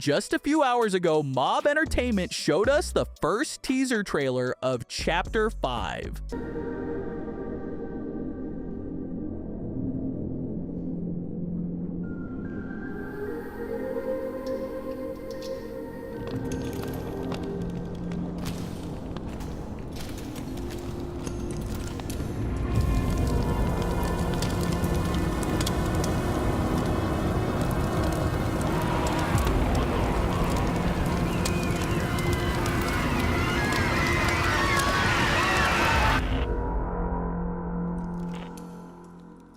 Just a few hours ago, Mob Entertainment showed us the first teaser trailer of Chapter 5.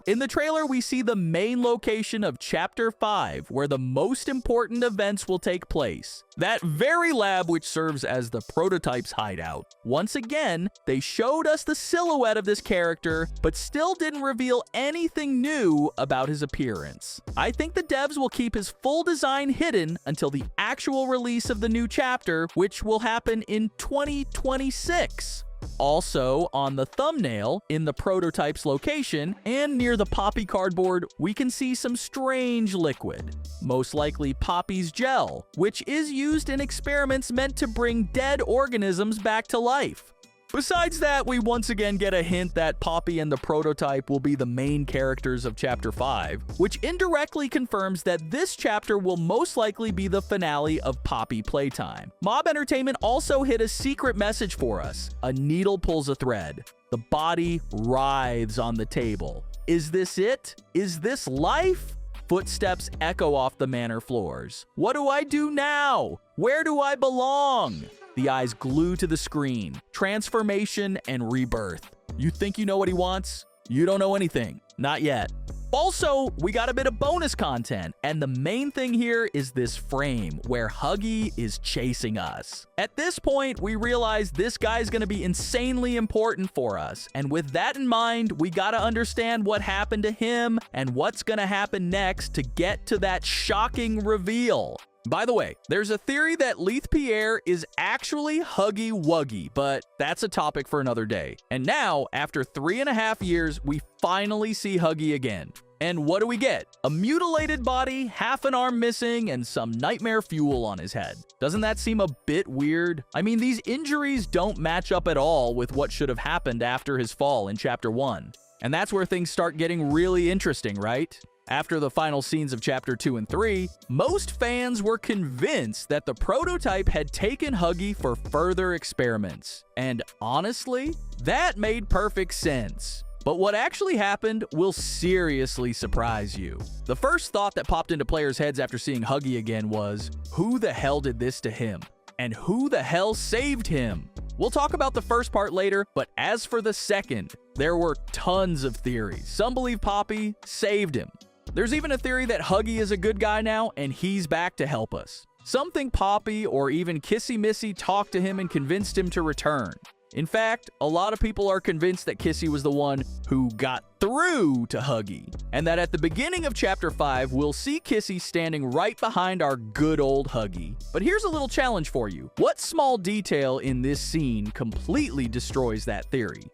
In the trailer, we see the main location of Chapter 5, where the most important events will take place. That very lab which serves as the prototype's hideout. Once again, they showed us the silhouette of this character, but still didn't reveal anything new about his appearance. I think the devs will keep his full design hidden until the actual release of the new chapter, which will happen in 2026. Also, on the thumbnail, in the prototype's location, and near the Poppy cardboard, we can see some strange liquid. Most likely Poppy's gel, which is used in experiments meant to bring dead organisms back to life. Besides that, we once again get a hint that Poppy and the prototype will be the main characters of Chapter 5, which indirectly confirms that this chapter will most likely be the finale of Poppy Playtime. Mob Entertainment also hid a secret message for us. A needle pulls a thread. The body writhes on the table. Is this it? Is this life? Footsteps echo off the manor floors. What do I do now? Where do I belong? The eyes glue to the screen. Transformation and rebirth. You think you know what he wants? You don't know anything. Not yet. Also, we got a bit of bonus content, and the main thing here is this frame where Huggy is chasing us. At this point, we realize this guy's gonna be insanely important for us, and with that in mind, we gotta understand what happened to him and what's gonna happen next to get to that shocking reveal. By the way, there's a theory that Leith Pierre is actually Huggy Wuggy, but that's a topic for another day. And now, after 3.5 years, we finally see Huggy again. And what do we get? A mutilated body, half an arm missing, and some nightmare fuel on his head. Doesn't that seem a bit weird? I mean, these injuries don't match up at all with what should have happened after his fall in Chapter 1. And that's where things start getting really interesting, right? After the final scenes of Chapter 2 and 3, most fans were convinced that the prototype had taken Huggy for further experiments. And honestly, that made perfect sense. But what actually happened will seriously surprise you. The first thought that popped into players' heads after seeing Huggy again was, who the hell did this to him? And who the hell saved him? We'll talk about the first part later, but as for the second, there were tons of theories. Some believe Poppy saved him. There's even a theory that Huggy is a good guy now and he's back to help us. Some think Poppy or even Kissy Missy talked to him and convinced him to return. In fact, a lot of people are convinced that Kissy was the one who got through to Huggy, and that at the beginning of Chapter 5, we'll see Kissy standing right behind our good old Huggy. But here's a little challenge for you. What small detail in this scene completely destroys that theory?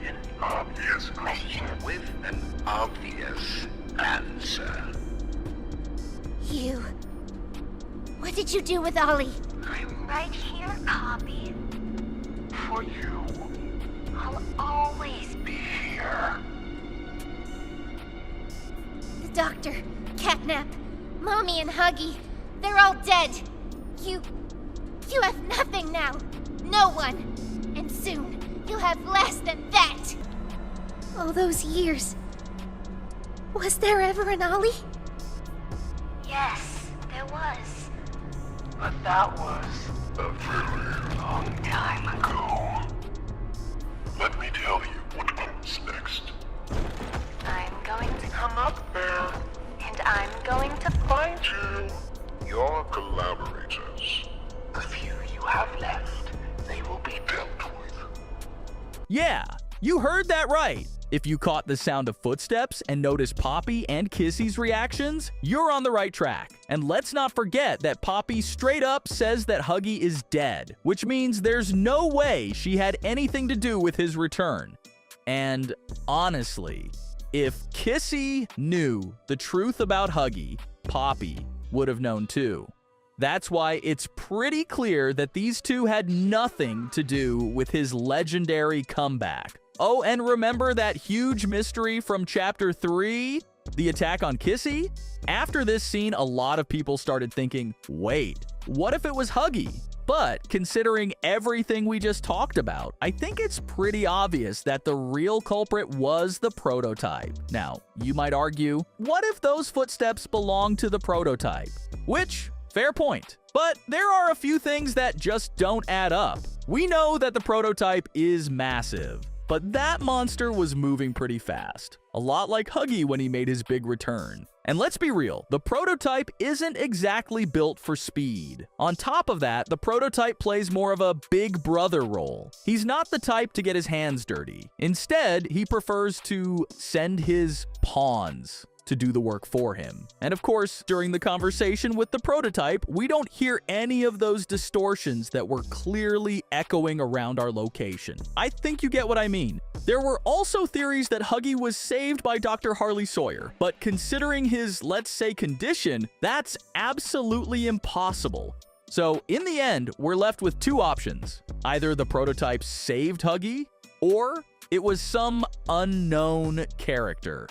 An obvious question with an obvious answer. You... What did you do with Ollie? I'm right here, Poppy. For you, I'll always be here. The doctor, Catnap, Mommy and Huggy, they're all dead. You have nothing now. No one. And soon, you'll have less than that. All those years. Was there ever an Ollie? Yes, there was. But that was a very long time ago. Let me tell you what comes next. I'm going to Come up there. and I'm going to Find you. Your collaborators. The few you have left, they will be dealt with. Yeah, you heard that right. If you caught the sound of footsteps and noticed Poppy and Kissy's reactions, you're on the right track. And let's not forget that Poppy straight up says that Huggy is dead, which means there's no way she had anything to do with his return. And honestly, if Kissy knew the truth about Huggy, Poppy would have known too. That's why it's pretty clear that these two had nothing to do with his legendary comeback. Oh, and remember that huge mystery from Chapter 3? The attack on Kissy? After this scene, a lot of people started thinking, wait, what if it was Huggy? But considering everything we just talked about, I think it's pretty obvious that the real culprit was the prototype. Now, you might argue, what if those footsteps belong to the prototype? Which, fair point. But there are a few things that just don't add up. We know that the prototype is massive, but that monster was moving pretty fast. A lot like Huggy when he made his big return. And let's be real, the prototype isn't exactly built for speed. On top of that, the prototype plays more of a big brother role. He's not the type to get his hands dirty. Instead, he prefers to send his pawns to do the work for him. And of course, during the conversation with the prototype, we don't hear any of those distortions that were clearly echoing around our location. I think you get what I mean. There were also theories that Huggy was saved by Dr. Harley Sawyer, but considering his, let's say, condition, that's absolutely impossible. So in the end, we're left with two options. Either the prototype saved Huggy, or it was some unknown character.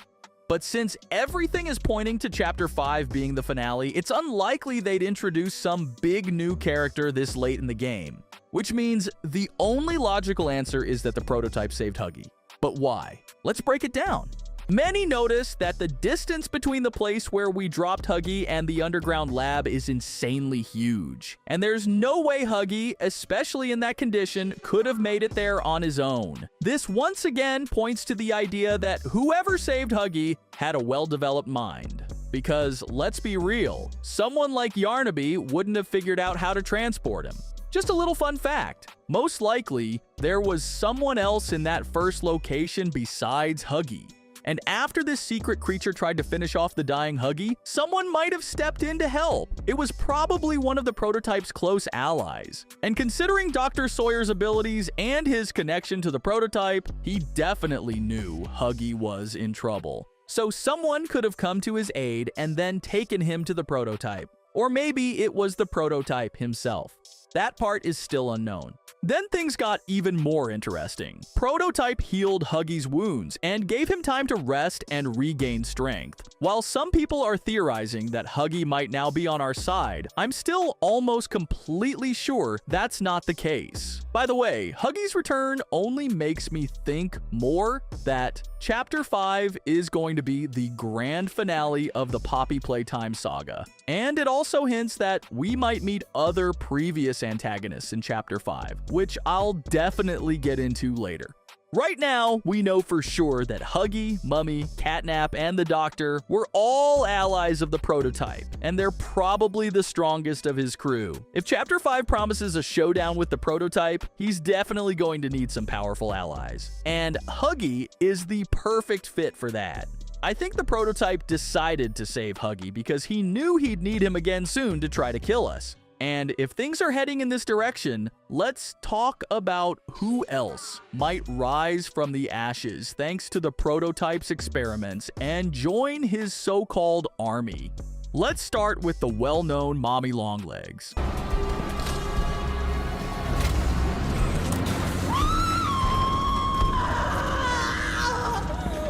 But since everything is pointing to Chapter 5 being the finale, it's unlikely they'd introduce some big new character this late in the game. Which means the only logical answer is that the prototype saved Huggy. But why? Let's break it down. Many notice that the distance between the place where we dropped Huggy and the underground lab is insanely huge. And there's no way Huggy, especially in that condition, could have made it there on his own. This once again points to the idea that whoever saved Huggy had a well-developed mind. Because let's be real, someone like Yarnaby wouldn't have figured out how to transport him. Just a little fun fact, most likely there was someone else in that first location besides Huggy. And after this secret creature tried to finish off the dying Huggy, someone might have stepped in to help. It was probably one of the prototype's close allies. And considering Dr. Sawyer's abilities and his connection to the prototype, he definitely knew Huggy was in trouble. So someone could have come to his aid and then taken him to the prototype. Or maybe it was the prototype himself. That part is still unknown. Then things got even more interesting. Prototype healed Huggy's wounds and gave him time to rest and regain strength. While some people are theorizing that Huggy might now be on our side, I'm still almost completely sure that's not the case. By the way, Huggy's return only makes me think more that Chapter 5 is going to be the grand finale of the Poppy Playtime saga. And it also hints that we might meet other previous antagonists in Chapter 5, which I'll definitely get into later. Right now, we know for sure that Huggy, Mummy, Catnap, and the Doctor were all allies of the prototype, and they're probably the strongest of his crew. If Chapter 5 promises a showdown with the prototype, he's definitely going to need some powerful allies. And Huggy is the perfect fit for that. I think the prototype decided to save Huggy because he knew he'd need him again soon to try to kill us. And if things are heading in this direction, let's talk about who else might rise from the ashes thanks to the prototype's experiments and join his so-called army. Let's start with the well-known Mommy Longlegs.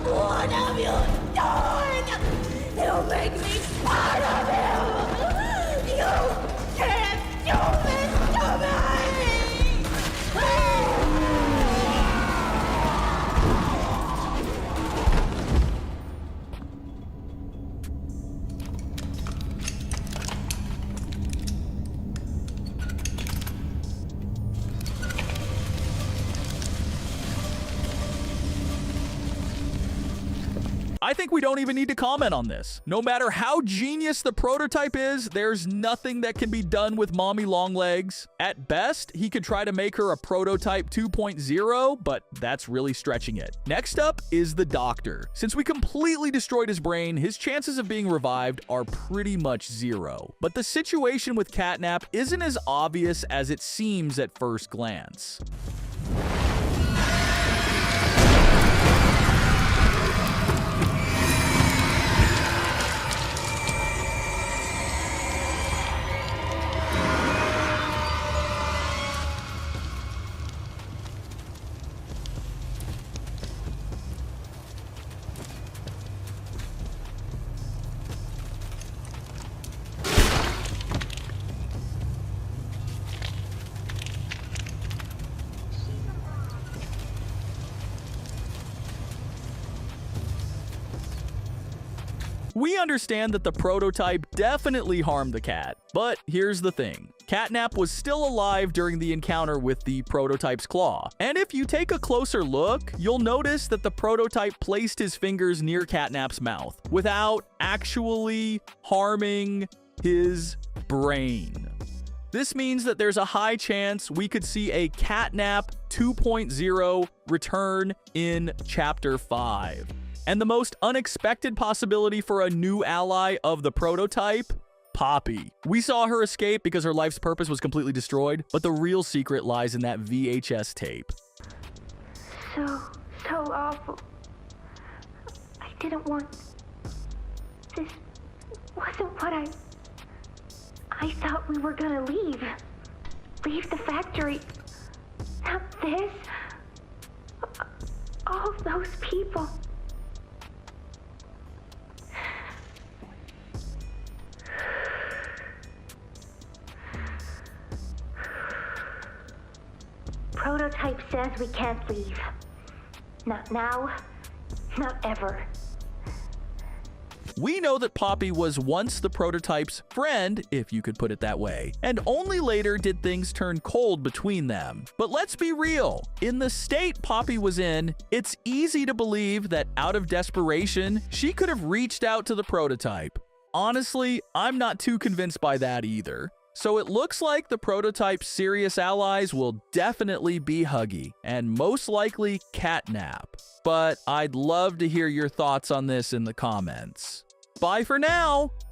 What have you done? You make me part of him! You can't do this to me! I think we don't even need to comment on this. No matter how genius the prototype is, there's nothing that can be done with Mommy Longlegs. At best, he could try to make her a prototype 2.0, but that's really stretching it. Next up is the Doctor. Since we completely destroyed his brain, his chances of being revived are pretty much zero. But the situation with Catnap isn't as obvious as it seems at first glance. We understand that the prototype definitely harmed the cat, but here's the thing. Catnap was still alive during the encounter with the prototype's claw, and if you take a closer look, you'll notice that the prototype placed his fingers near Catnap's mouth without actually harming his brain. This means that there's a high chance we could see a Catnap 2.0 return in Chapter 5. And the most unexpected possibility for a new ally of the prototype? Poppy. We saw her escape because her life's purpose was completely destroyed, but the real secret lies in that VHS tape. So awful. I didn't want... This wasn't what I thought we were gonna leave. Leave the factory. Not this. All those people. Prototype says we can't leave. Not now, not ever. We know that Poppy was once the prototype's friend, if you could put it that way, and only later did things turn cold between them. But let's be real, in the state Poppy was in, it's easy to believe that out of desperation, she could have reached out to the prototype. Honestly, I'm not too convinced by that either. So it looks like the prototype's serious allies will definitely be Huggy, and most likely Catnap. But I'd love to hear your thoughts on this in the comments. Bye for now!